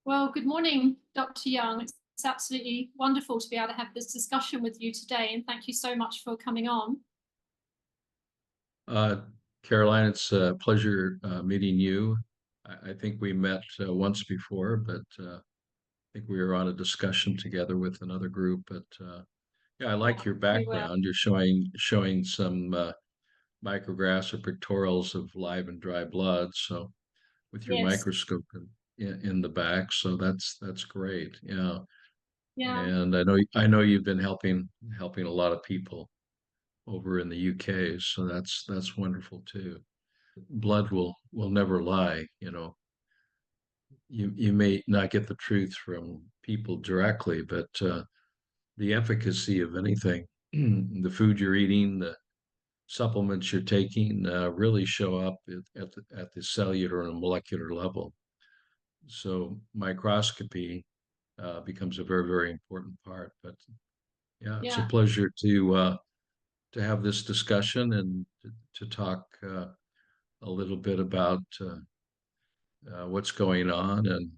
Well, good morning, Dr. Young. It's absolutely wonderful to be able to have this discussion with you today, and thank you so much for coming on. Uh, Caroline, it's a pleasure meeting you. I think we met once before, but I think we were on a discussion together with another group. But yeah, I Yeah, like your we will. background. You're showing some micrographs or pictorials of live and dry blood. So with your Yes. microscope in the back, so that's great. Yeah, Yeah. and I know you've been helping a lot of people over in the UK, so that's wonderful too. Blood will never lie. You may not get the truth from people directly, but the efficacy of anything, the food you're eating, the supplements you're taking, really show up at the cellular and molecular level. So microscopy becomes a very, very important part. But yeah, it's a Yeah. pleasure to have this discussion and to talk a little bit about what's going on and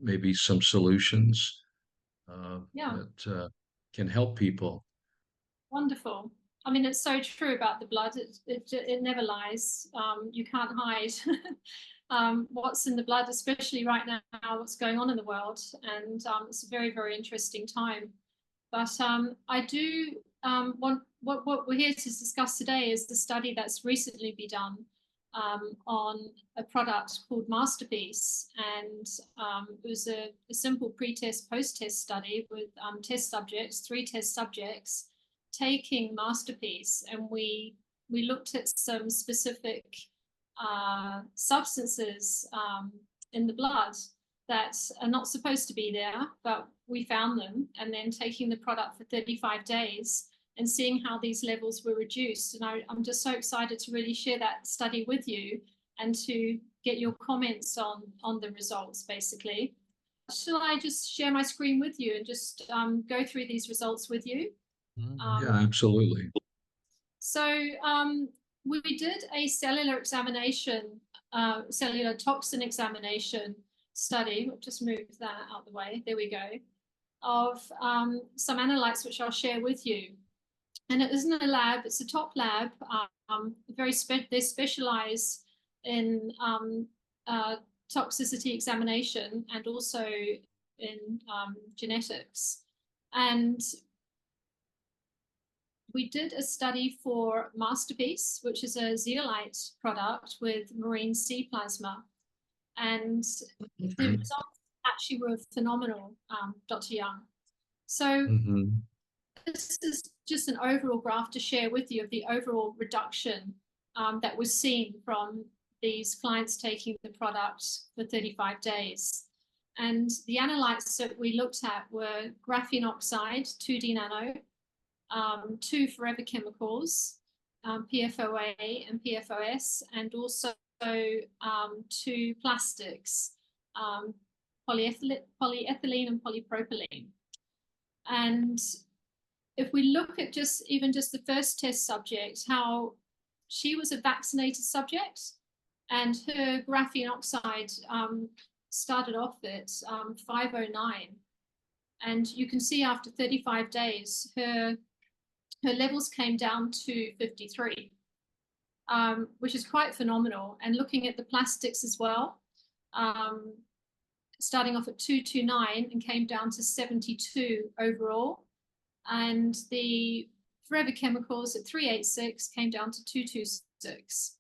maybe some solutions Yeah. that can help people. Wonderful. I mean, it's so true about the blood. It never lies. You can't hide what's in the blood, especially right now, what's going on in the world. And it's a very, very interesting time. But I do want what we're here to discuss today is the study that's recently been done on a product called MasterPeace, and it was a simple pre-test, post-test study with test subjects, 3 test subjects, taking MasterPeace, and we looked at some specific substances in the blood that are not supposed to be there, but we found them, and then taking the product for 35 days and seeing how these levels were reduced. And I'm just so excited to really share that study with you and to get your comments on the results, basically. Shall I just share my screen with you and just go through these results with you? Yeah, absolutely. So we did a cellular examination, cellular toxin examination study. We'll just move that out of the way. There we go. Of some analytes, which I'll share with you. And it isn't a lab; it's a top lab. They specialize in toxicity examination and also in genetics. And we did a study for MasterPeace, which is a zeolite product with marine sea plasma. And the results actually were phenomenal, Dr. Young. So Mm-hmm. this is just an overall graph to share with you of the overall reduction that was seen from these clients taking the product for 35 days. And the analytes that we looked at were graphene oxide, 2D nano, 2 forever chemicals, PFOA and PFOS, and also 2 plastics, polyethylene and polypropylene. And if we look at just the first test subject, how she was a vaccinated subject, and her graphene oxide started off at 509. And you can see after 35 days, her levels came down to 53, which is quite phenomenal. And looking at the plastics as well, starting off at 229 and came down to 72 overall. And the forever chemicals at 386 came down to 226.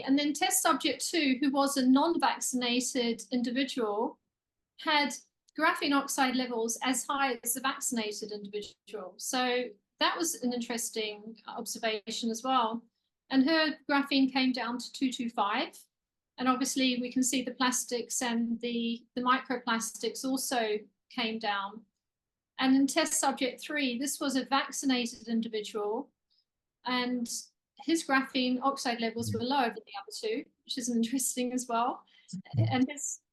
And then test subject 2, who was a non-vaccinated individual, had graphene oxide levels as high as the vaccinated individual. So that was an interesting observation as well. And her graphene came down to 225. And obviously we can see the plastics and the microplastics also came down. And in test subject 3, this was a vaccinated individual, and his graphene oxide levels were lower than the other 2, which is interesting as well. And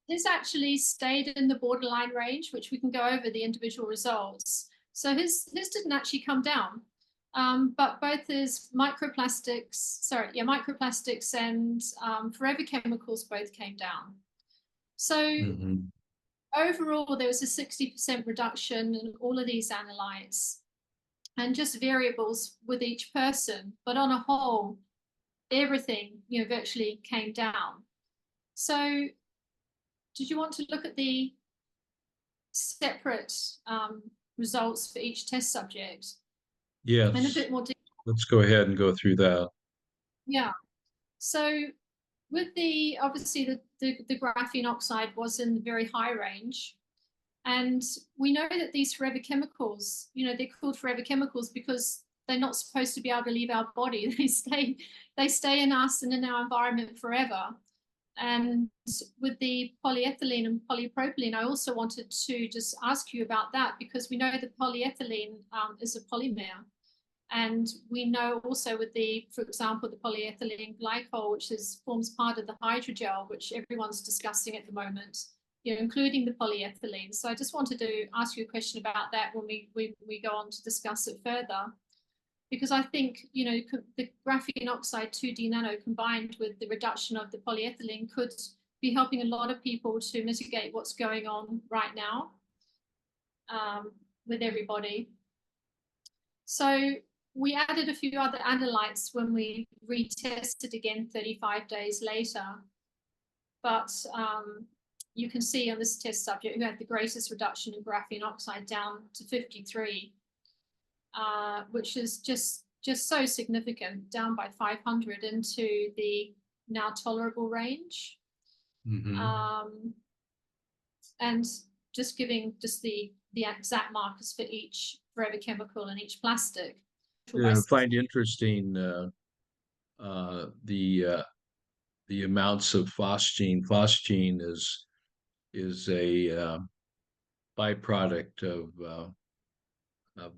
his actually stayed in the borderline range, which we can go over the individual results. So his didn't actually come down, but both his microplastics and forever chemicals both came down. So Mm-hmm. overall, there was a 60% reduction in all of these analytes, and just variables with each person. But on a whole, everything, virtually came down. So did you want to look at the separate results for each test subject? Yes. And a bit more detail? Let's go ahead and go through that. Yeah. So with obviously the graphene oxide was in the very high range. And we know that these forever chemicals, they're called forever chemicals because they're not supposed to be able to leave our body. They stay in us and in our environment forever. And with the polyethylene and polypropylene, I also wanted to just ask you about that, because we know that polyethylene is a polymer. And we know also with for example, the polyethylene glycol, which forms part of the hydrogel, which everyone's discussing at the moment, including the polyethylene. So I just wanted to ask you a question about that when we go on to discuss it further. Because I think, the graphene oxide 2D nano combined with the reduction of the polyethylene could be helping a lot of people to mitigate what's going on right now with everybody. So we added a few other analytes when we retested again 35 days later. But you can see on this test subject who had the greatest reduction in graphene oxide down to 53. Which is just so significant, down by 500 into the now tolerable range. Mm-hmm. And just giving the exact markers for each forever chemical and each plastic. I find interesting the amounts of phosgene. Phosgene is a byproduct of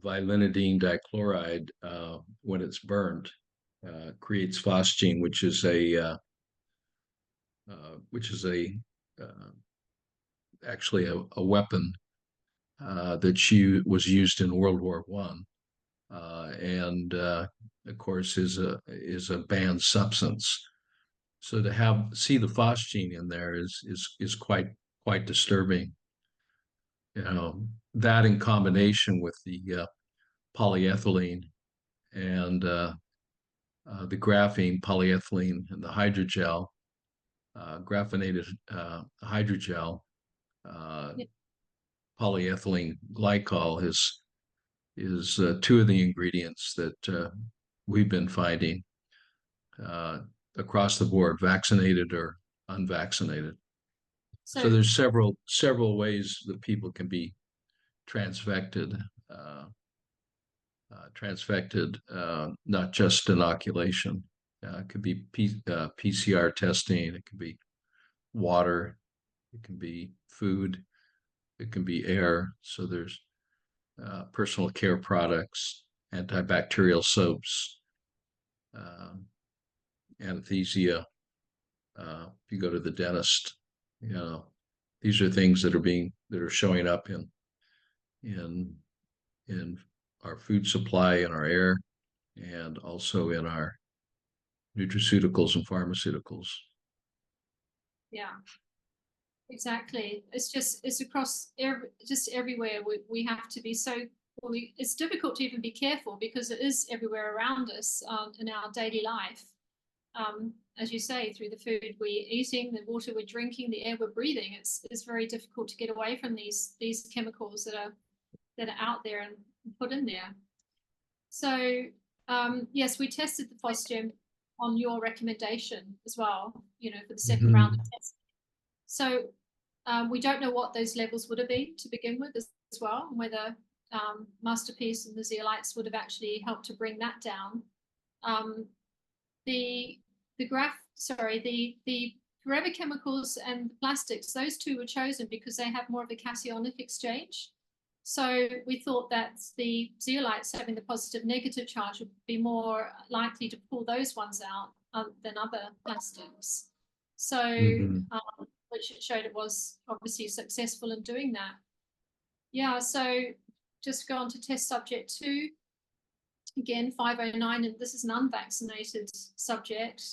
vilinidine dichloride. When it's burned, creates phosgene, which is actually a weapon that was used in World War I, and of course is a banned substance. So to see the phosgene in there is quite disturbing. That in combination with the polyethylene and the graphene, polyethylene, and the hydrogel, graphinated hydrogel, polyethylene glycol is two of the ingredients that we've been finding across the board, vaccinated or unvaccinated. So there's several ways that people can be transfected, not just inoculation. It could be PCR testing, it could be water, it can be food, it can be air. So there's personal care products, antibacterial soaps, anesthesia. If you go to the dentist, these are things that are showing up in our food supply, in our air, and also in our nutraceuticals and pharmaceuticals. Yeah, exactly. It's across just everywhere. We have to be it's difficult to even be careful because it is everywhere around us in our daily life. As you say, through the food we're eating, the water we're drinking, the air we're breathing, it's very difficult to get away from these chemicals that are out there and put in there. So yes, we tested the phosgene on your recommendation as well, for the second round of testing. So we don't know what those levels would have been to begin with as well, and whether MasterPeace and the zeolites would have actually helped to bring that down. The forever chemicals and the plastics, those two were chosen because they have more of a cationic exchange. So we thought that the zeolites having the positive negative charge would be more likely to pull those ones out than other plastics. So which it showed it was obviously successful in doing that. Yeah, so just go on to test subject 2. Again, 509, and this is an unvaccinated subject,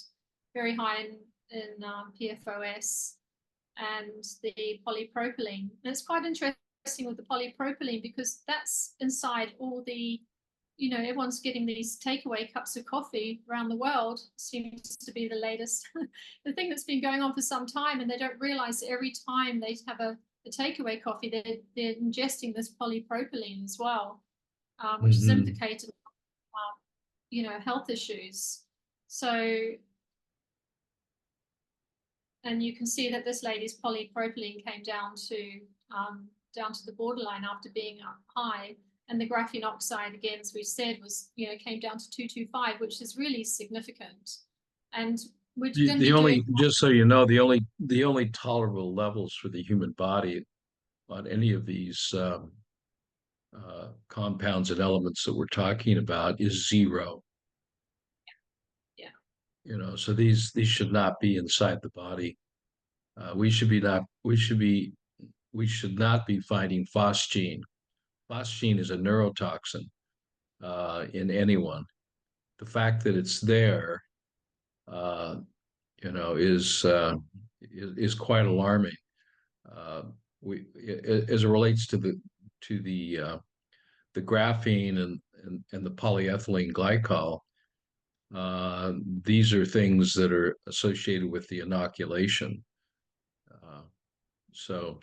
very high in PFOS. and the polypropylene. And it's quite interesting with the polypropylene because that's inside all the, everyone's getting these takeaway cups of coffee around the world. Seems to be the latest, the thing that's been going on for some time, and they don't realize that every time they have a takeaway coffee, they're ingesting this polypropylene as well, which is Mm-hmm. implicated, health issues. So, and you can see that this lady's polypropylene came down to the borderline after being up high, and the graphene oxide, again, as we said, was came down to 225, which is really significant. And we're going to The be doing. only, just so you know, the only tolerable levels for the human body on any of these compounds and elements that we're talking about is zero. Yeah. So these should not be inside the body. We should not be finding phosgene. Phosgene is a neurotoxin in anyone. The fact that it's there, uh, is quite alarming. Uh, we as it relates to the graphene and the polyethylene glycol. These are things that are associated with the inoculation. Uh, so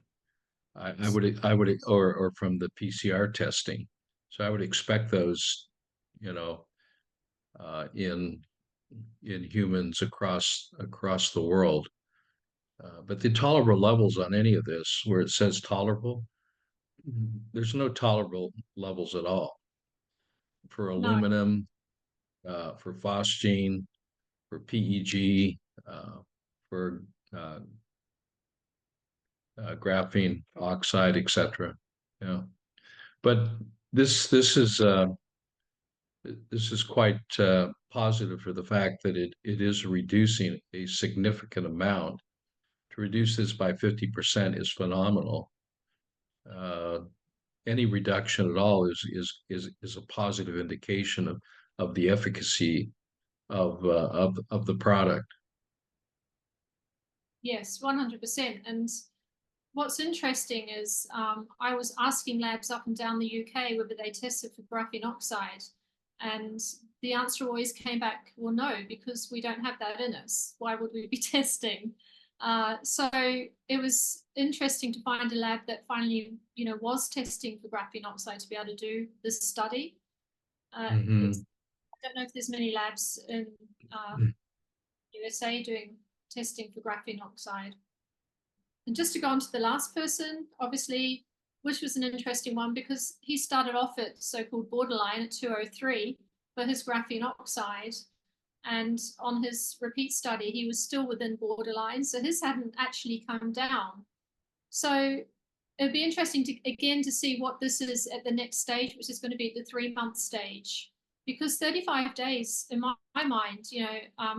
I would, or from the PCR testing. So I would expect those, you know, in humans across the world. But the tolerable levels on any of this, where it says tolerable, there's no tolerable levels at all for No. aluminum, for phosgene, for PEG, for uh, graphene oxide, etc. Yeah, but this this is uh, this is quite positive for the fact that it is reducing a significant amount. To reduce this by 50% is phenomenal. Uh, any reduction at all is a positive indication of the efficacy of the product. Yes, 100%. And what's interesting is I was asking labs up and down the UK whether they tested for graphene oxide, and the answer always came back, well, no, because we don't have that in us. Why would we be testing? So it was interesting to find a lab that finally, was testing for graphene oxide to be able to do this study. Mm-hmm. I don't know if there's many labs in USA doing testing for graphene oxide. And just to go on to the last person, obviously, which was an interesting one because he started off at so-called borderline at 203 for his graphene oxide. And on his repeat study, he was still within borderline. So his hadn't actually come down. So it'd be interesting to see what this is at the next stage, which is going to be the 3-month stage. Because 35 days, in my mind,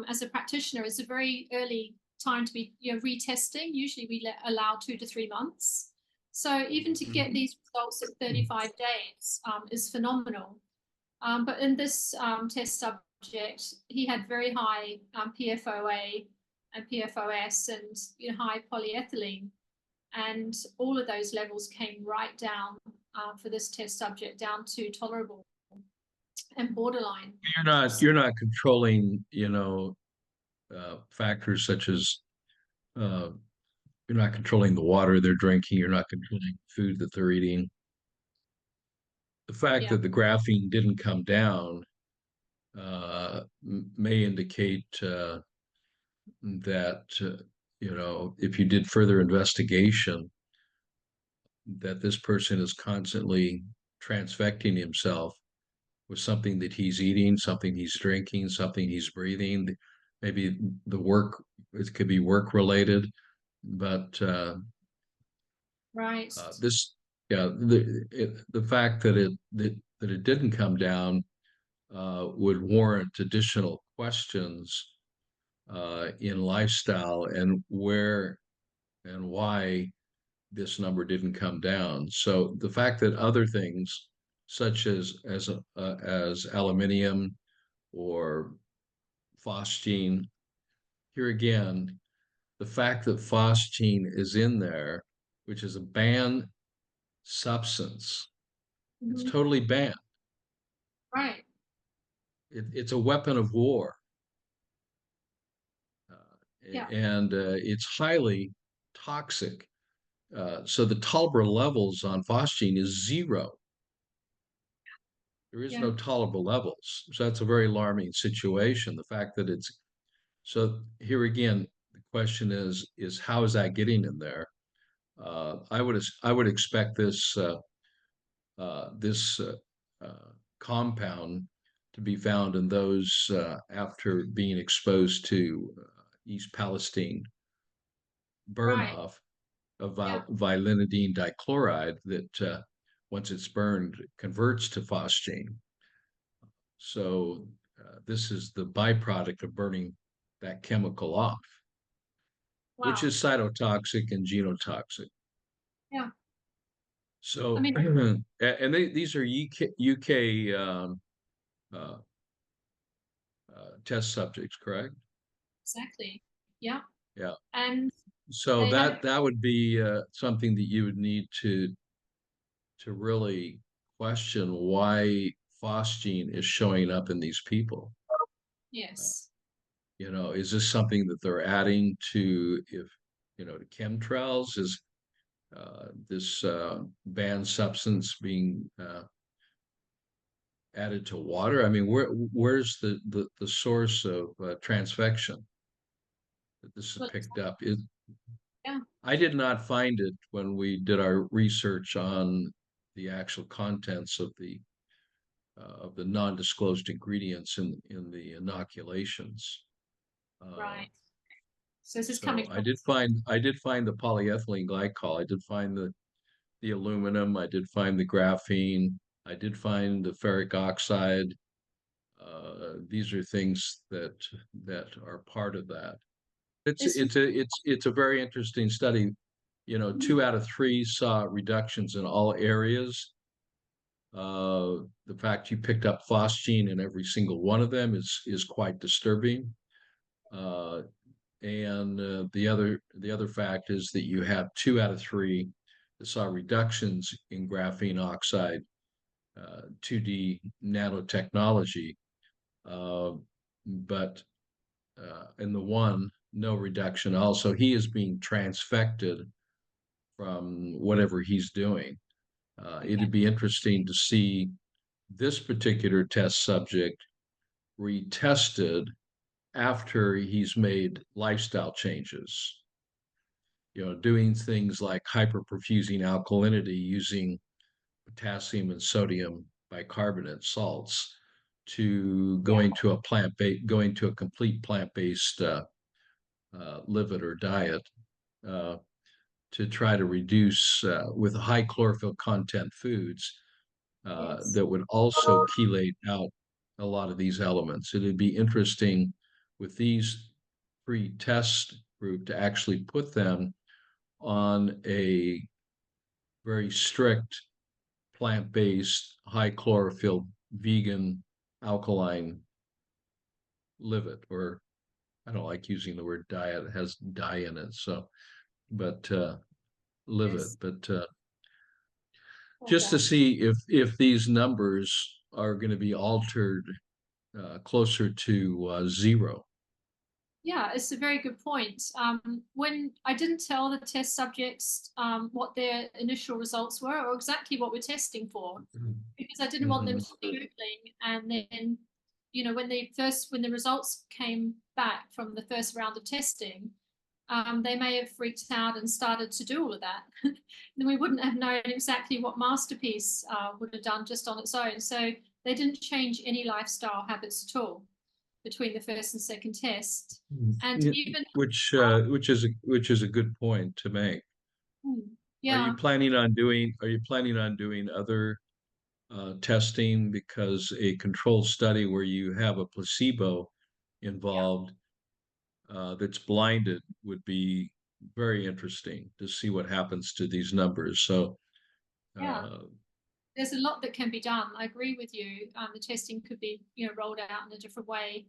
as a practitioner, is a very early time to be retesting. Usually we allow 2 to 3 months. So even to get these results at 35 days is phenomenal. But in this test subject, he had very high PFOA and PFOS and high polyethylene. And all of those levels came right down for this test subject down to tolerable and borderline. You're not controlling, factors such as uh, you're not controlling the water they're drinking. You're not controlling food that they're eating. The fact Yeah. that the graphene didn't come down may indicate that if you did further investigation, that this person is constantly transfecting himself with something that he's eating, something he's drinking, something he's breathing. Maybe it could be work related, but Right. this, yeah, the fact that it didn't come down would warrant additional questions in lifestyle and where and why this number didn't come down. So the fact that other things such as aluminium or phosgene, here again, the fact that phosgene is in there, which is a banned substance, it's Mhm. totally banned. Right. It's a weapon of war, Yeah. and it's highly toxic. So the tolerable levels on phosgene is zero. There is Yeah. no tolerable levels. So that's a very alarming situation. The fact that it's so here again, the question is how is that getting in there? I would expect this compound to be found in those after being exposed to East Palestine burn Right. off of Yeah. vilinidine dichloride that once it's burned converts to phosgene. So this is the byproduct of burning that chemical off, which Wow. is cytotoxic and genotoxic. Yeah. I So, mean, and these are UK uh, test subjects, correct? exactly. Yeah. Yeah. And So they had, that would be something that you would need to really question why phosgene is showing up in these people. Uh, yes. is this something that they're adding to if to chemtrails? Is this banned substance being added to water? I mean, where's the source of transfection that this is Well, picked up? Is yeah. I did not find it when we did our research on the actual contents of the non-disclosed ingredients in the inoculations. Uh, Right. So this is so coming from, I did find the polyethylene glycol. I did find the aluminum. I did find the graphene. I did find the ferric oxide. These are things that are part of that. this was, It's a very interesting study. mhm. 2 out of 3 saw reductions in all areas. The fact you picked up phosgene in every single one of them is quite disturbing. Uh, and the other fact is that you have 2 out of 3 that saw reductions in graphene oxide 2D nanotechnology, uh, but in the one, no reduction. Also, he is being transfected from whatever he's doing. Okay. It'd be interesting to see this particular test subject retested after he's made lifestyle changes. Doing things like hyperperfusing alkalinity using potassium and sodium bicarbonate salts to Yeah. going to a complete plant-based livid or diet uh, to try to reduce with high chlorophyll content foods Yes. that would also chelate out a lot of these elements. It'd be interesting with these pre-test group to actually put them on a very strict plant-based, high chlorophyll, vegan, alkaline livid, or I don't like using the word diet, it has dye in it. So, but livid, Yes. but Well just to done. see if these numbers are going to be altered closer to zero. Yeah, it's a very good point. When I didn't tell the test subjects what their initial results were or exactly what we're testing for, because I didn't want them Mm-hmm. to be Googling. And then, when the results came back from the first round of testing, they may have freaked out and started to do all of that. Then we wouldn't have known exactly what MasterPeace would have done just on its own. So they didn't change any lifestyle habits at all between the first and second test. And Yeah, even, which is a good point to make. yeah, Are you planning on doing other testing because a controlled study where you have a placebo yeah, involved that's blinded would be very interesting to see what happens to these numbers. So, yeah. uh, There's a lot that can be done. I agree with you. The testing could be, rolled out in a different way.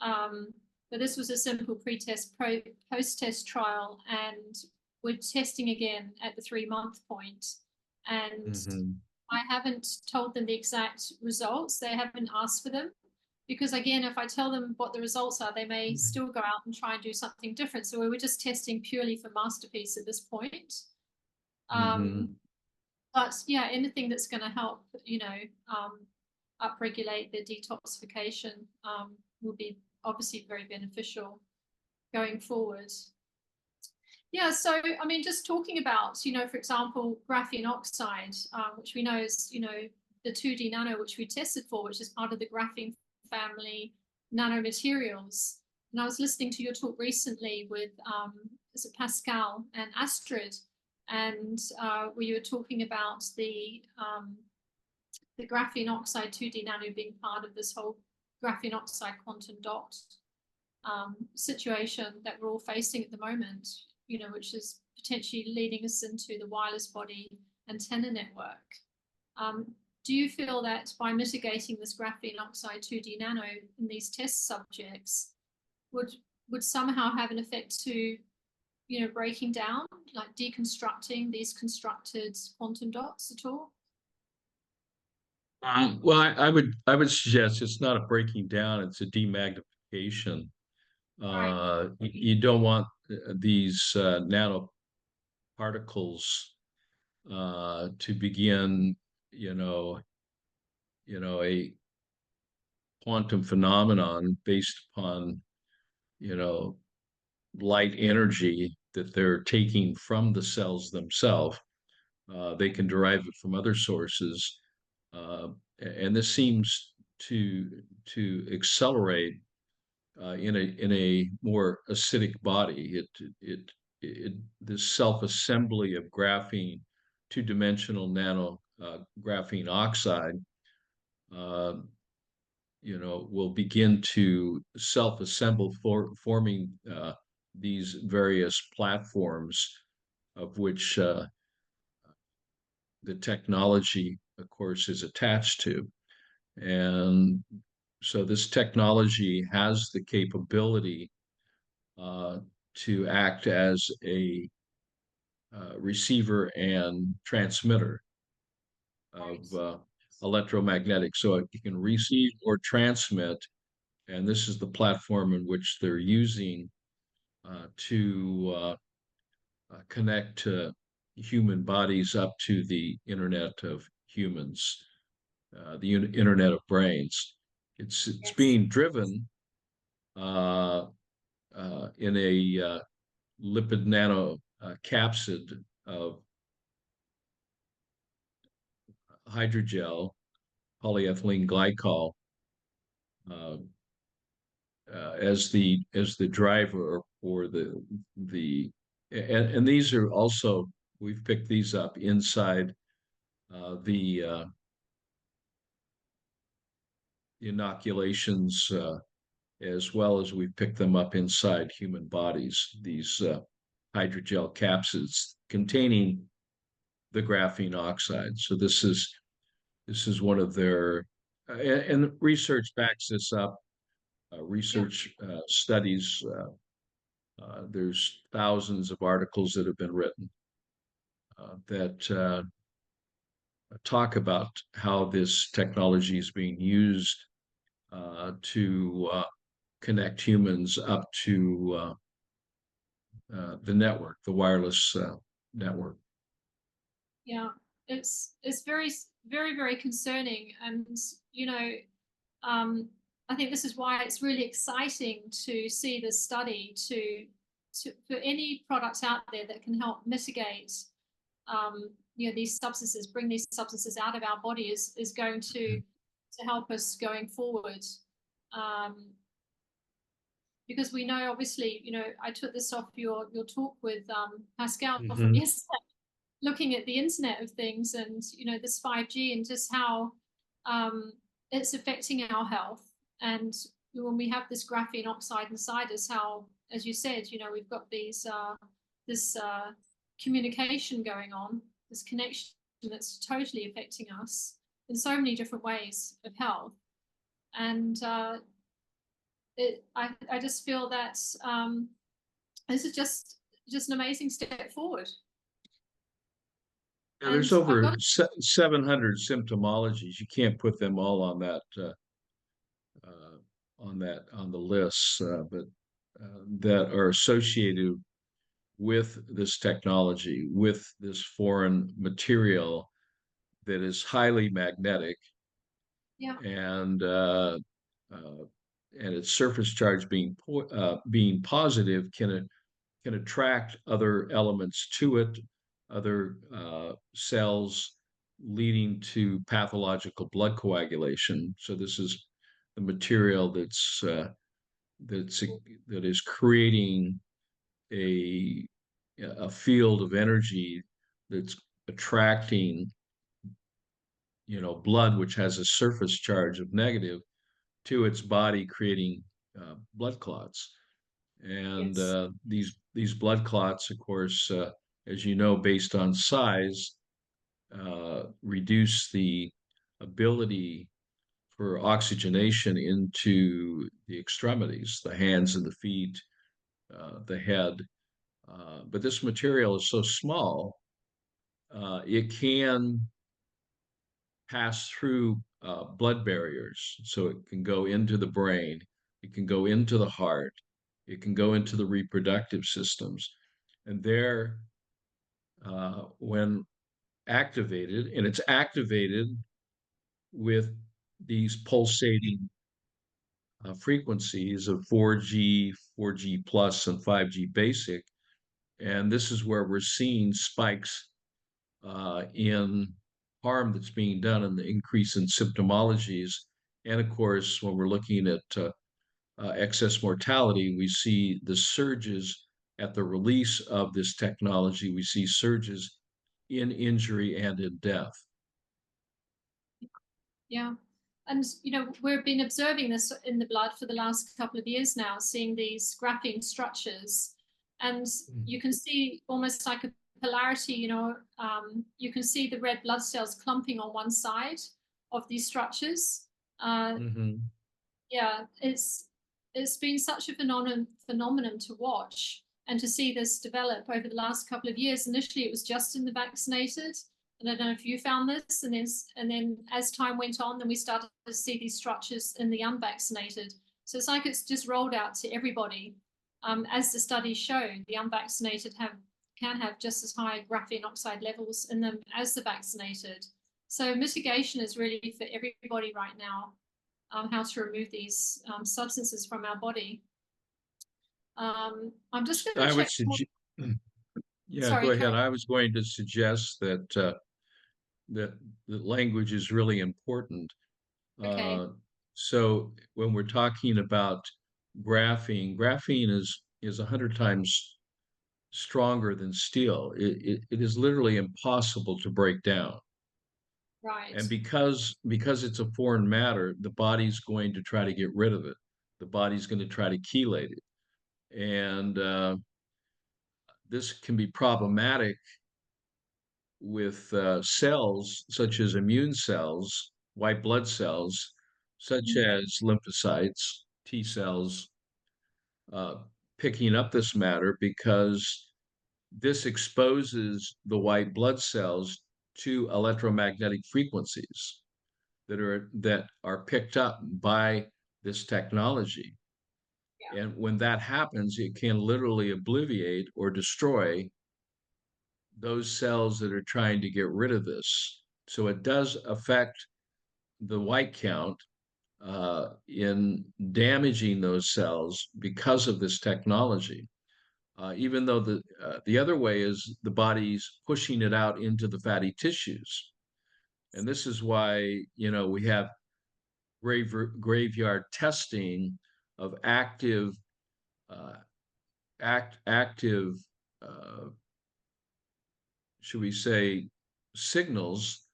Um, But this was a simple pre-test, post-test trial, and we're testing again at the 3-month point. And I haven't told them the exact results. They haven't asked for them. Because again, if I tell them what the results are, they may still go out and try and do something different. So we were just testing purely for MasterPeace at this point. But yeah, anything that's going to help, upregulate the detoxification will be obviously very beneficial going forward. Yeah, so I mean, just talking about, for example, graphene oxide, which we know is, the 2D nano, which we tested for, which is part of the graphene family nanomaterials. And I was listening to your talk recently with, is it Pascal and Astrid, and where you were talking about the graphene oxide 2D nano being part of this whole graphene oxide quantum dot situation that we're all facing at the moment, which is potentially leading us into the wireless body antenna network. Do you feel that by mitigating this graphene oxide 2D nano in these test subjects would somehow have an effect to, breaking down, like deconstructing these constructed quantum dots at all? Well, I would suggest it's not a breaking down; it's a demagnification. Right. You don't want these nanoparticles to begin, a quantum phenomenon based upon, light energy that they're taking from the cells themselves. They can derive it from other sources, and this seems to accelerate in a more acidic body. This self-assembly of graphene, two-dimensional nano graphene oxide, will begin to self-assemble, forming these various platforms, of which the technology, of course, is attached to. And so this technology has the capability to act as a receiver and transmitter of electromagnetic. So it can receive or transmit, and this is the platform in which they're using to connect human bodies up to the Internet of Humans, the Internet of Brains. It's being driven in a lipid nano capsid of hydrogel, polyethylene glycol, as the driver, or and these are also, we've picked these up inside the inoculations, as well as we pick them up inside human bodies, these hydrogel capsids containing the graphene oxide. So this is one of their, and research backs this up. Research studies, there's thousands of articles that have been written that talk about how this technology is being used to connect humans up to the network, the wireless network. Yeah, it's very, very, very concerning. And, I think this is why it's really exciting to see this study, for any products out there that can help mitigate, these substances, bring these substances out of our body is going to help us going forward. Because we know, obviously, I took this off your talk with Pascal from yesterday, looking at the Internet of Things and, this 5G and just how it's affecting our health. And when we have this graphene oxide inside us, how, as you said, we've got this communication going on, this connection that's totally affecting us in so many different ways of health. And I just feel that this is just an amazing step forward. Yeah, And there's I've over got 700 symptomologies. You can't put them all on the list, but that are associated with this technology, with this foreign material that is highly magnetic, yeah, and uh, and its surface charge being positive can attract other elements to it, other cells, leading to pathological blood coagulation. So this is the material that's that is creating a a field of energy that's attracting, blood, which has a surface charge of negative, to its body, creating blood clots. And yes, these blood clots, of course, as you know, based on size, reduce the ability for oxygenation into the extremities, the hands and the feet, the head. But this material is so small, it can pass through blood barriers. So it can go into the brain, it can go into the heart, it can go into the reproductive systems. And there, when activated, and it's activated with these pulsating frequencies of 4G, 4G plus, and 5G basic. And this is where we're seeing spikes in harm that's being done and the increase in symptomologies. And of course, when we're looking at excess mortality, we see the surges at the release of this technology. We see surges in injury and in death. yeah. And we've been observing this in the blood for the last couple of years now, seeing these graphene structures, and you can see almost like a polarity. You can see the red blood cells clumping on one side of these structures. Mm-hmm. Yeah, it's been such a phenomenon to watch and to see this develop over the last couple of years. Initially, it was just in the vaccinated, and I don't know if you found this, and then as time went on, then we started to see these structures in the unvaccinated. So it's like it's just rolled out to everybody. As the studies show, the unvaccinated can have just as high graphene oxide levels in them as the vaccinated. So mitigation is really for everybody right now. How to remove these substances from our body. I'm just going I to would check. suggest, yeah, go Sorry, ahead. Carol. I was going to suggest that the language is really important. Okay, So when we're talking about graphene is 100 times stronger than steel. It is literally impossible to break down. right. And because it's a foreign matter, the body's going to try to get rid of it. The body's going to try to chelate it. And this can be problematic with cells such as immune cells, white blood cells, such Mhm. as lymphocytes, T cells, uh, picking up this matter, because this exposes the white blood cells to electromagnetic frequencies that are picked up by this technology. Yeah. And when that happens, it can literally obliterate or destroy those cells that are trying to get rid of this. So it does affect the white count in damaging those cells because of this technology. Even though the other way is the body's pushing it out into the fatty tissues, and this is why we have graveyard testing of uh, active, uh, should we say, signals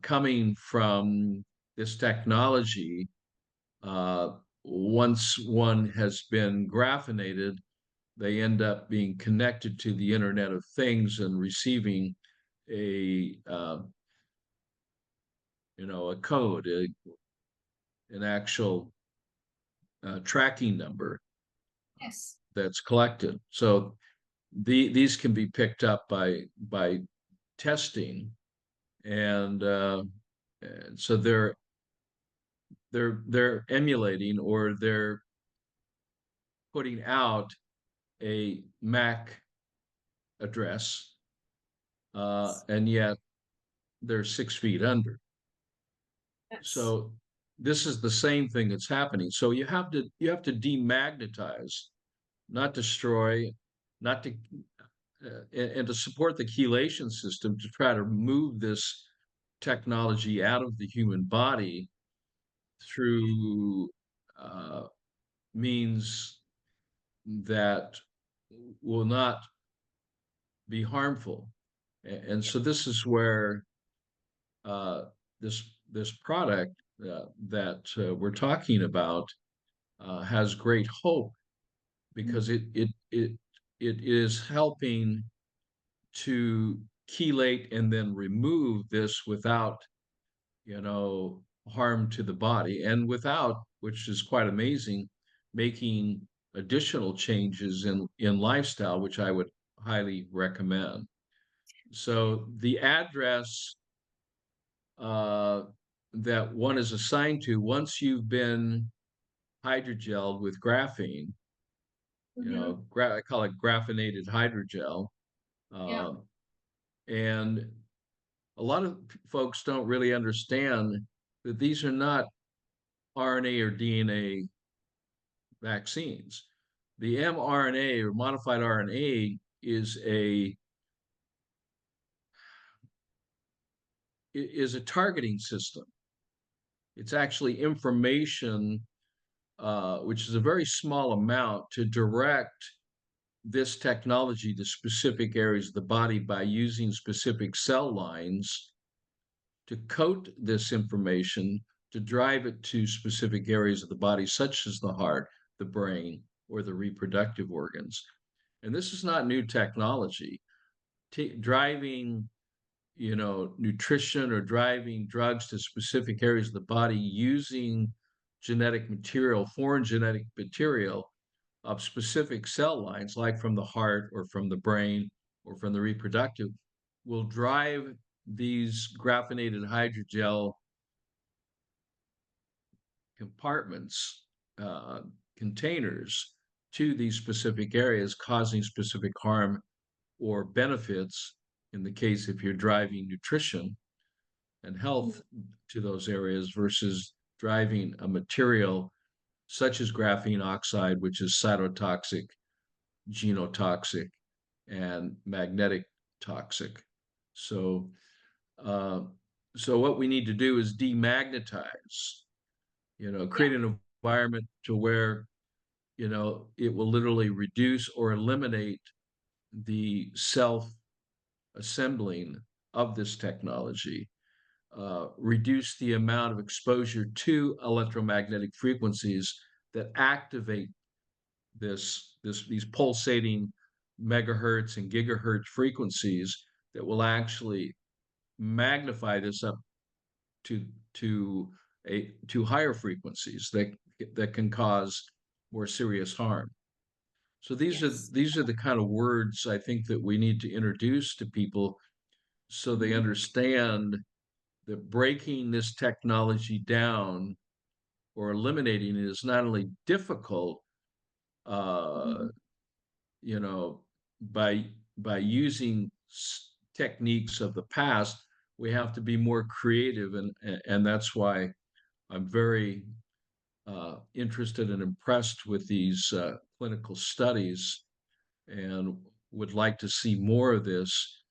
coming from this technology. Once one has been graphinated, they end up being connected to the Internet of Things and receiving a code, an actual tracking number Yes. that's collected. So these can be picked up by testing, and so they're emulating, or they're putting out a MAC address, and yet they're 6 feet under. Yes. So this is the same thing that's happening. So you have to demagnetize, not destroy, not to and to support the chelation system to try to move this technology out of the human body through uh, means that will not be harmful. And Yeah. so this is where uh, this product that we're talking about has great hope, because Mm. it is helping to chelate and then remove this without, harm to the body, and without, which is quite amazing, making additional changes in lifestyle, which I would highly recommend. So the address uh, that one is assigned to, once you've been hydrogelled with graphene, Hmm. I call it graphinated hydrogel. Yeah. Uh, and a lot of folks don't really understand that these are not RNA or DNA vaccines. The mRNA, or modified RNA, is a targeting system. It's actually information, which is a very small amount, to direct this technology to specific areas of the body by using specific cell lines to coat this information to drive it to specific areas of the body, such as the heart, the brain, or the reproductive organs. And this is not new technology. Driving, nutrition, or driving drugs to specific areas of the body using genetic material, foreign genetic material of specific cell lines, like from the heart or from the brain or from the reproductive, will drive these graphinated hydrogel compartments, uh, containers, to these specific areas, causing specific harm or benefits in the case if you're driving nutrition and health to those areas, versus driving a material such as graphene oxide, which is cytotoxic, genotoxic, and magnetic toxic. So, uh, so what we need to do is demagnetize, Yeah. create an environment to where, it will literally reduce or eliminate the self assembling of this technology, reduce the amount of exposure to electromagnetic frequencies that activate these pulsating megahertz and gigahertz frequencies, that will actually magnify this up to to to higher frequencies that can cause more serious harm. So Yes. these are the kind of words I think that we need to introduce to people, so they Hmm. understand that breaking this technology down or eliminating it is not only difficult, uh, Hmm. you know, by using techniques of the past. We have to be more creative, and that's why I'm very interested and impressed with these clinical studies, and would like to see more of this,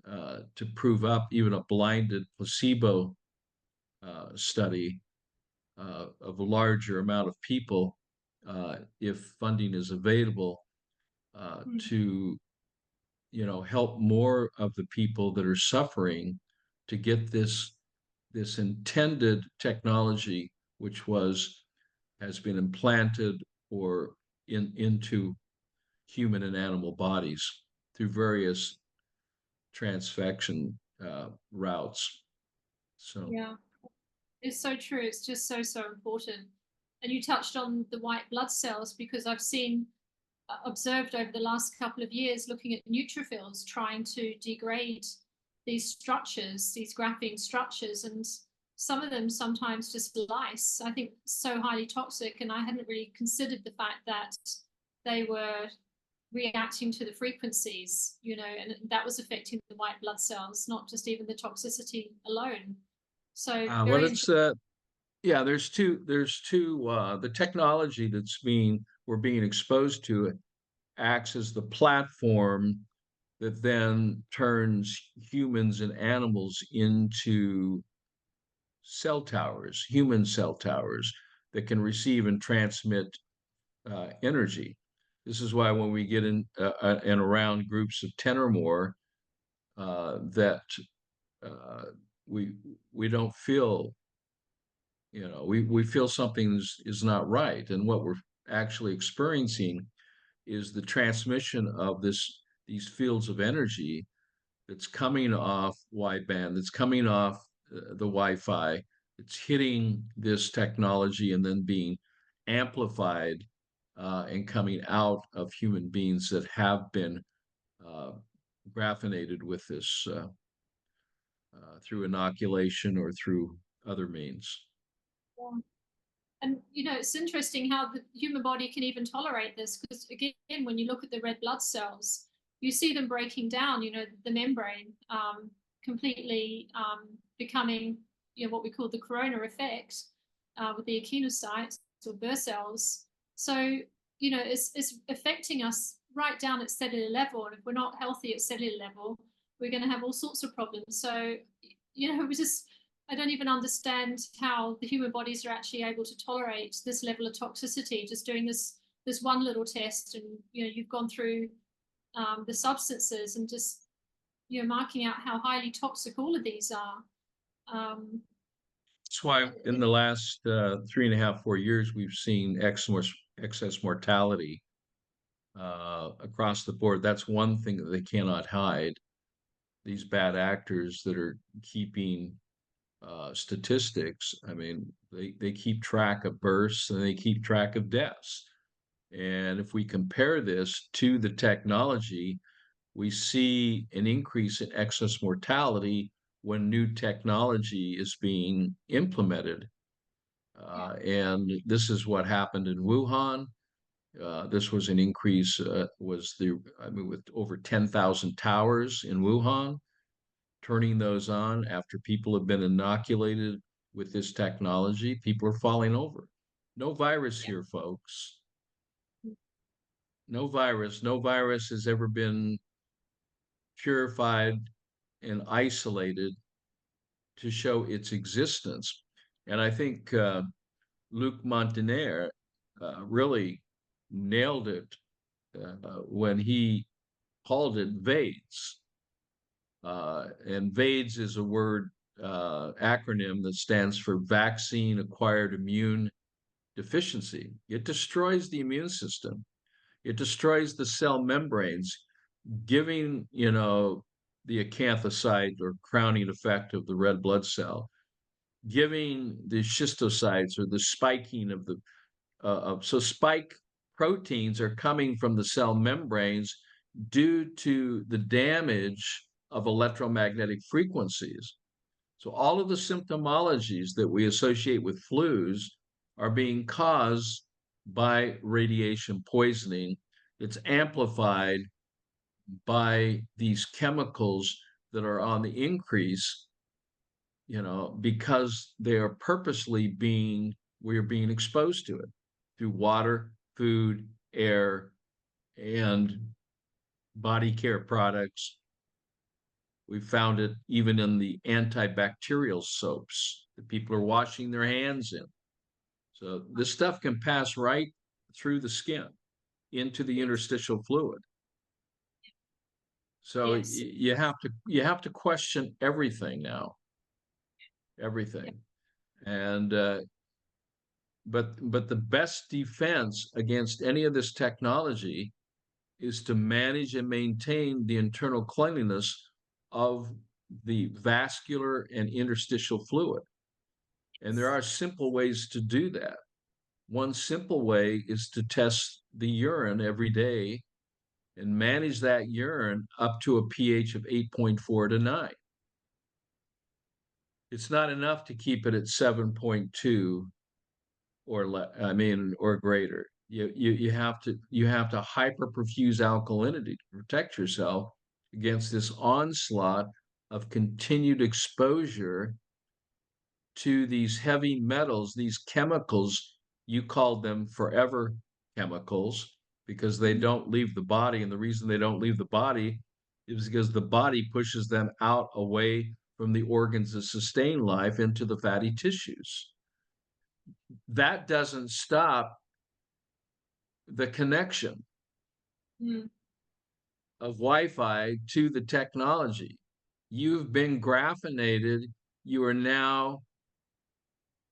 to prove up even a blinded placebo study of a larger amount of people, if funding is available, to help more of the people that are suffering, to get this intended technology, which has been implanted or into human and animal bodies through various transfection routes. So Yeah. It's so true. It's just so, so important. And you touched on the white blood cells, because I've seen observed over the last couple of years looking at neutrophils trying to degrade these structures, these graphene structures, and some of them sometimes just lyse. I think so highly toxic, and I hadn't really considered the fact that they were reacting to the frequencies, and that was affecting the white blood cells, not just even the toxicity alone. So Well, very it's yeah, there's two the technology we're being exposed to it acts as the platform that then turns humans and animals into cell towers, human cell towers that can receive and transmit energy. This is why when we get in and around groups of 10 or more, that uh, we we don't feel, we feel something is not right. And what we're actually experiencing is the transmission of these fields of energy that's coming off wideband, that's coming off the Wi-Fi, it's hitting this technology and then being amplified and coming out of human beings that have been uh, graphinated with this through inoculation or through other means. yeah. And it's interesting how the human body can even tolerate this, because again, when you look at the red blood cells, you see them breaking down, the membrane, completely becoming, what we call the corona effect, with the echinocytes or Burr cells. So, it's affecting us right down at cellular level. And if we're not healthy at cellular level, we're going to have all sorts of problems. So, we just, I don't even understand how the human bodies are actually able to tolerate this level of toxicity. Just doing this one little test, and you've gone through the substances and just marking out how highly toxic all of these are. Um, That's why in the last 3.5, 4 years, we've seen excess mortality across the board. That's one thing that they cannot hide. These bad actors that are keeping statistics, I mean, they keep track of births and they keep track of deaths. And if we compare this to the technology, we see an increase in excess mortality when new technology is being implemented. And this is what happened in Wuhan. This was an increase, with over 10,000 towers in Wuhan, turning those on after people have been inoculated with this technology. People are falling over. No virus here, folks. No virus. No virus has ever been purified and isolated to show its existence. And I think Luc Montagnier really nailed it when he called it VAIDS. And VAIDS is a word acronym that stands for Vaccine Acquired Immune Deficiency. It destroys the immune system. It destroys the cell membranes, giving, the acanthocyte or crowning effect of the red blood cell, giving the schistocytes or the spiking of so spike proteins are coming from the cell membranes due to the damage of electromagnetic frequencies. So all of the symptomologies that we associate with flus are being caused by radiation poisoning. It's amplified by these chemicals that are on the increase, because they are we are being exposed to it through water, food, air, and body care products. We found it even in the antibacterial soaps that people are washing their hands in. So this stuff can pass right through the skin into the interstitial fluid. So yes. you have to question everything now, everything. And but the best defense against any of this technology is to manage and maintain the internal cleanliness of the vascular and interstitial fluid. And there are simple ways to do that. one simple way is to test the urine every day and manage that urine up to a pH of 8.4 to 9. It's not enough to keep it at 7.2 or greater. You have to hyperperfuse alkalinity to protect yourself against this onslaught of continued exposure to these heavy metals, these chemicals. You called them forever chemicals because they don't leave the body. And the reason they don't leave the body is because the body pushes them out away from the organs that sustain life into the fatty tissues. That doesn't stop the connection of Wi-Fi to the technology. You've been graphinated. You are now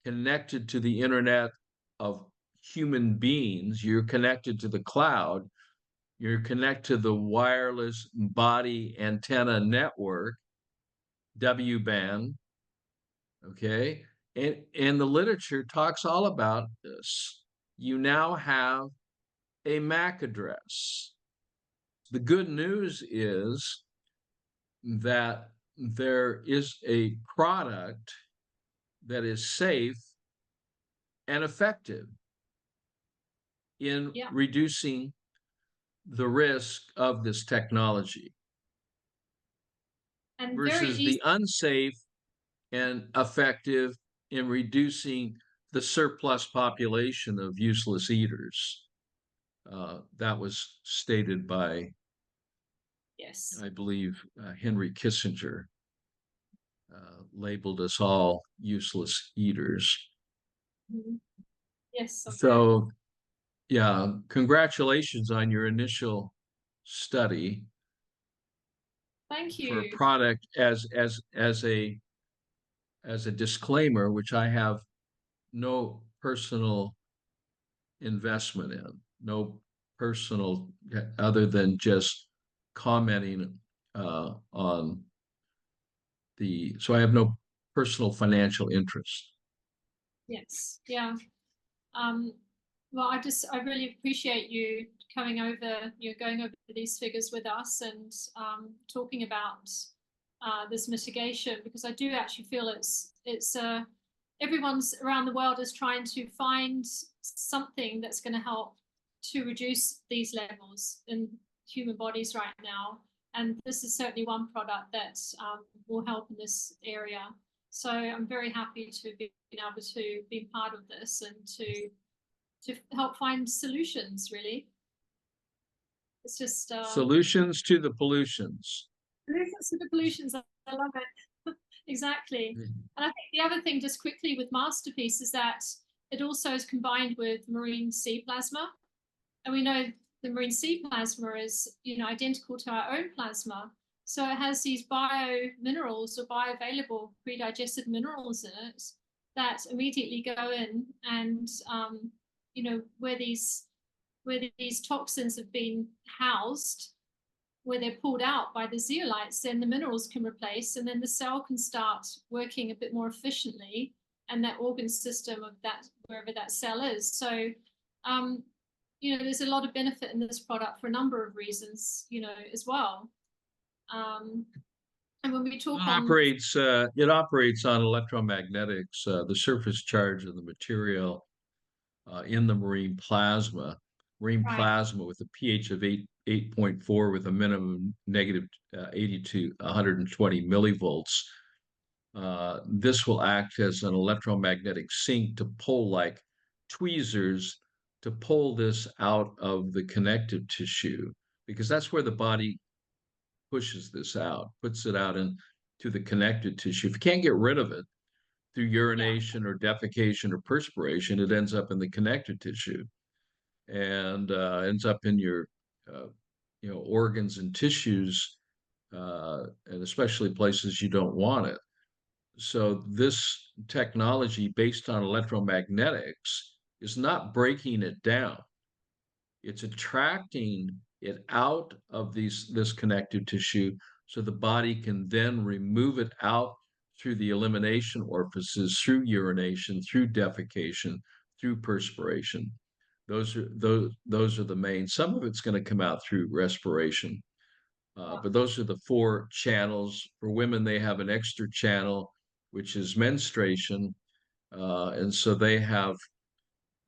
connected to the internet of human beings. You're connected to the cloud. You're connected to the wireless body antenna network, W-band. Okay. And the literature talks all about this. You now have a MAC address. The good news is that there is a product that is safe and effective in reducing the risk of this technology and versus the unsafe and effective in reducing the surplus population of useless eaters. That was stated by, I believe, Henry Kissinger, labeled us all useless eaters. Yes. Okay. So, yeah, congratulations on your initial study. Thank you. For a product as a disclaimer, which I have no personal investment in, no personal other than just commenting on the. So I have no personal financial interest. Yes. Yeah. Well, I really appreciate you coming over, going over these figures with us and talking about this mitigation, because I do actually feel it's everyone's around the world is trying to find something that's going to help to reduce these levels in human bodies right now. And this is certainly one product that will help in this area. So I'm very happy to be able to be part of this and to help find solutions, really. It's just solutions to the pollutions. Solutions to the pollutions. I love it. Exactly. And I think the other thing, just quickly, with MasterPeace is that it also is combined with marine sea plasma. And we know the marine sea plasma is, identical to our own plasma. So it has these bio-minerals or bioavailable pre-digested minerals in it that immediately go in and, where these toxins have been housed, where they're pulled out by the zeolites, then the minerals can replace, and then the cell can start working a bit more efficiently, and that organ system of that, wherever that cell is. So, there's a lot of benefit in this product for a number of reasons, as well. And when we talk it operates on electromagnetics, the surface charge of the material in the marine plasma with a pH of 8.4 with a minimum negative 80 to 120 millivolts. This will act as an electromagnetic sink to pull, like tweezers, to pull this out of the connective tissue, because that's where the body pushes this out, puts it out into the connective tissue. If you can't get rid of it through urination or defecation or perspiration, it ends up in the connective tissue and ends up in your organs and tissues, and especially places you don't want it. So this technology based on electromagnetics is not breaking it down. It's attracting it out of this connective tissue so the body can then remove it out through the elimination orifices, through urination, through defecation, through perspiration. Those are the main. Some of it's going to come out through respiration, Yeah. but those are the four channels. For women, they have an extra channel, which is menstruation, and so they have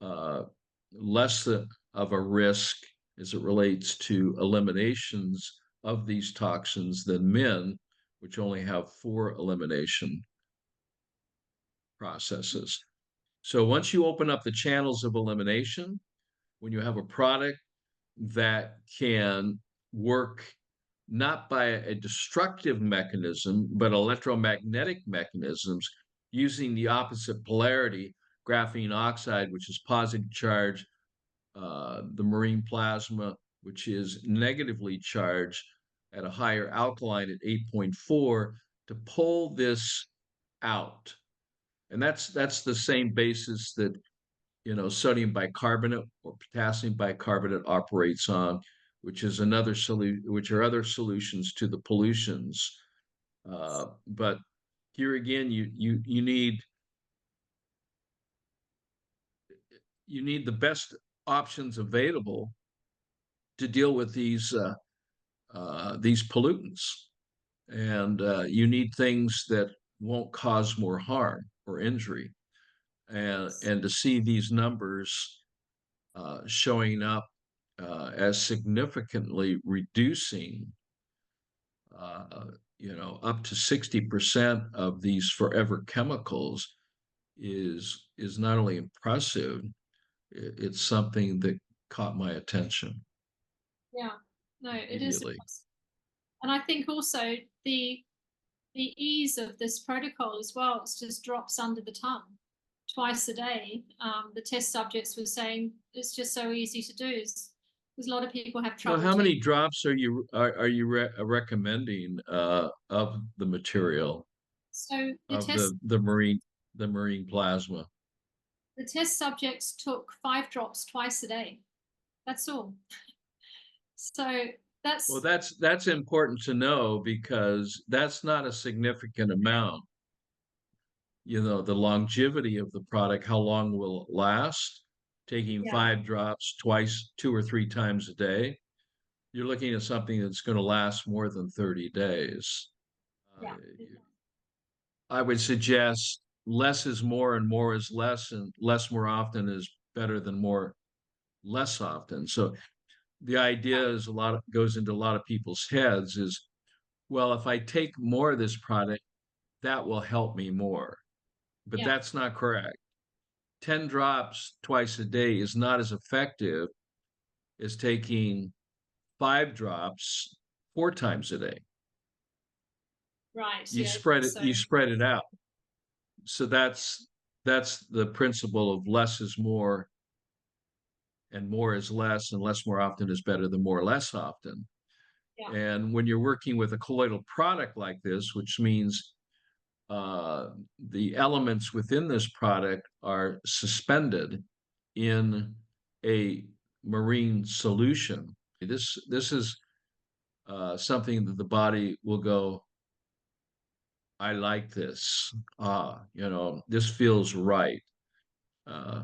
uh, less of a risk as it relates to eliminations of these toxins than men, which only have four elimination processes. So once you open up the channels of elimination, when you have a product that can work not by a destructive mechanism, but electromagnetic mechanisms using the opposite polarity, graphene oxide, which is positive charge, the marine plasma, which is negatively charged at a higher alkaline at 8.4, to pull this out. And that's the same basis that sodium bicarbonate or potassium bicarbonate operates on, which is another solution, which are other solutions to the pollutions. But here again, you need the best options available to deal with these pollutants, and you need things that won't cause more harm or injury. And to see these numbers showing up as significantly reducing, up to 60% of these forever chemicals is not only impressive, it's something that caught my attention Yeah. No, it is. immediately. And I think also the the ease of this protocol as well, it just drops under the tongue twice a day. The test subjects were saying it's just so easy to do. Because a lot of people have So trouble how taking. many drops are you recommending of the material So of the marine plasma? the test subjects took 5 drops twice a day. That's all. So Well, that's that's important to know because that's not a significant amount. The longevity of the product, how long will it last? Taking yeah, 5 drops twice, 2 or 3 times a day, you're looking at something that's going to last more than 30 days. Uh, yeah, I would suggest less is more and more is less, and less more often is better than more less often. So the idea is goes into a lot of people's heads is, well, if I take more of this product, that will help me more. But yeah, that's not correct. 10 drops twice a day is not as effective as taking 5 drops 4 times a day. right, You yeah. spread it, So you spread it out. So that's the principle of less is more and more is less, and less more often is better than more less often. yeah, And when you're working with a colloidal product like this, which means uh, the elements within this product are suspended in a marine solution. This is something that the body will go, I like this. This feels right. Uh,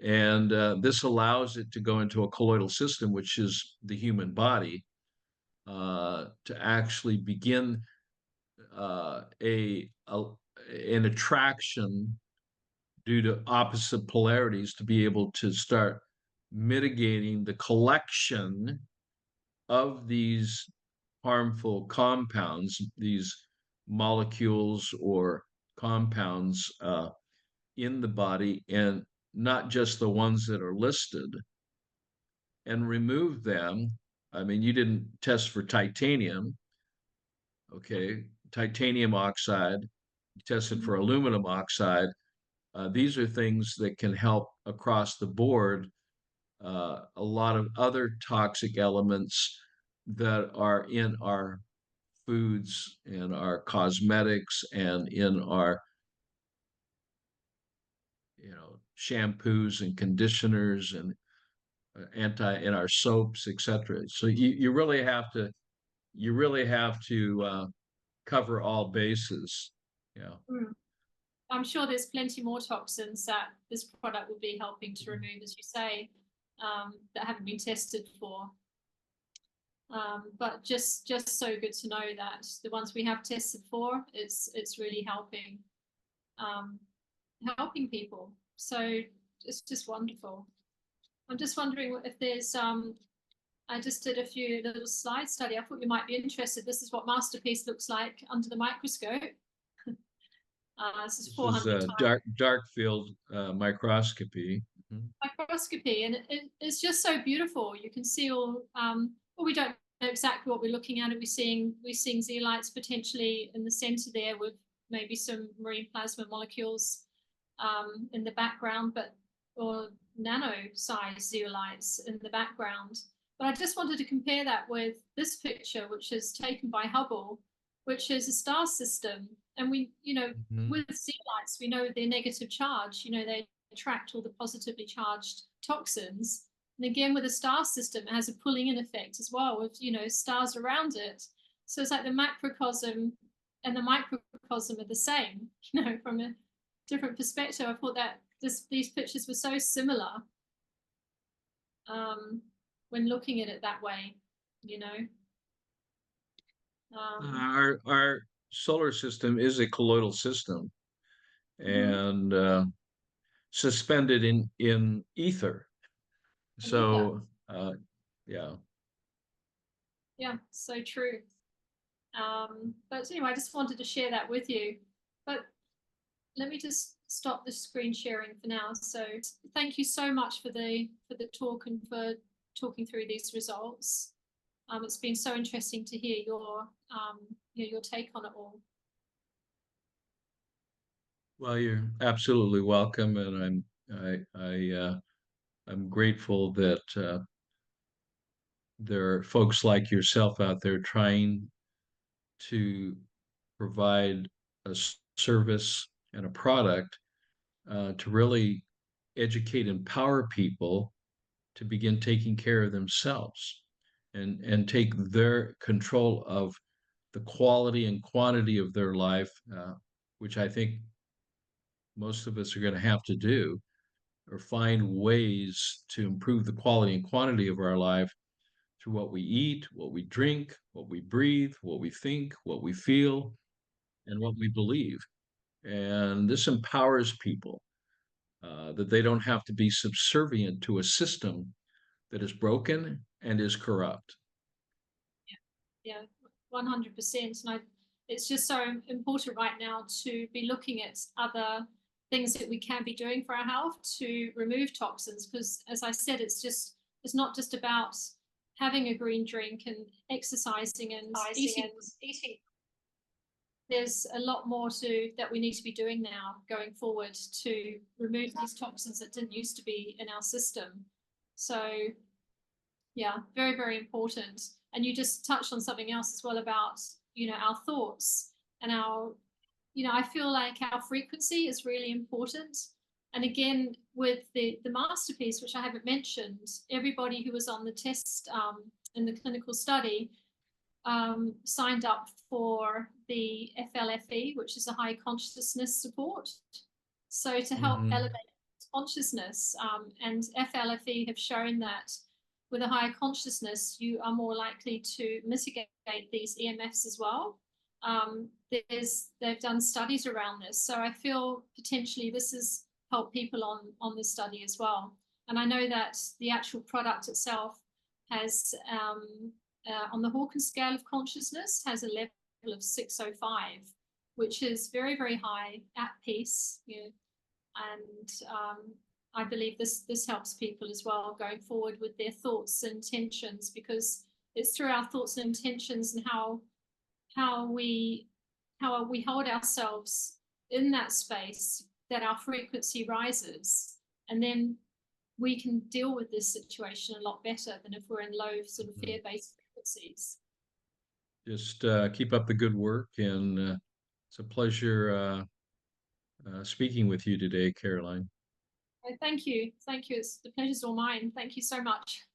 and this allows it to go into a colloidal system, which is the human body, to actually begin an attraction due to opposite polarities to be able to start mitigating the collection of these harmful compounds, these molecules or compounds in the body, and not just the ones that are listed, and remove them. I mean, you didn't test for titanium, okay? Titanium oxide, you tested for aluminum oxide. These are things that can help across the board. A lot of other toxic elements that are in our foods and our cosmetics and in our shampoos and conditioners and in our soaps, etc. So you really have to cover all bases. Yeah. mm, I'm sure there's plenty more toxins that this product will be helping to remove, as you say, that haven't been tested for. But just so good to know that the ones we have tested for, it's really helping people. So it's just wonderful. I'm just wondering if there's I just did a few little slide study. I thought you might be interested. This is what MasterPeace looks like under the microscope. This is 400 times dark field microscopy. Mhm. microscopy, and it's just so beautiful. You can see all. Well, we don't know exactly what we're looking at. We're seeing zeolites potentially in the center there, with maybe some marine plasma molecules in the background, or nano-sized zeolites in the background. But I just wanted to compare that with this picture, which is taken by Hubble, which is a star system. And we, with zeolites, we know their negative charge. They attract all the positively charged toxins. And again, with a star system, it has a pulling in effect as well, with stars around it. So it's like the macrocosm and the microcosm are the same. From a different perspective. I thought that these pictures were so similar when looking at it that way. Our solar system is a colloidal system, and suspended in ether. So yeah. Yeah, so true. But anyway, I just wanted to share that with you. But let me just stop the screen sharing for now. So thank you so much for the talk and for talking through these results. It's been so interesting to hear your take on it all. Well, you're absolutely welcome, and I'm grateful that there are folks like yourself out there trying to provide a service and a product to really educate, empower people to begin taking care of themselves and take their control of the quality and quantity of their life, which I think most of us are going to have to do, or find ways to improve the quality and quantity of our life through what we eat, what we drink, what we breathe, what we think, what we feel, and what we believe. And this empowers people that they don't have to be subservient to a system that is broken and is corrupt. Yeah, 100%. And it's just so important right now to be looking at other things that we can be doing for our health to remove toxins. Because as I said, it's not just about having a green drink and exercising and eating. There's a lot more that we need to be doing now going forward to remove these toxins that didn't used to be in our system. So yeah, very, very important. And you just touched on something else as well about, our thoughts and I feel like our frequency is really important. And again, with the MasterPeace, which I haven't mentioned, everybody who was on the test in the clinical study signed up for the FLFE, which is a high consciousness support. So to help elevate consciousness, and FLFE have shown that with a higher consciousness, you are more likely to mitigate these EMFs as well. They've done studies around this. So I feel potentially this has helped people on this study as well. And I know that the actual product itself has, on the Hawkins scale of consciousness, has a level of 605, which is very, very high at peace. And I believe this helps people as well going forward with their thoughts and intentions, because it's through our thoughts and intentions and how we hold ourselves in that space that our frequency rises, and then we can deal with this situation a lot better than if we're in low sort of fear-based frequencies. Just keep up the good work, and it's a pleasure speaking with you today, Caroline. Thank you. It's the pleasure's all mine. Thank you so much.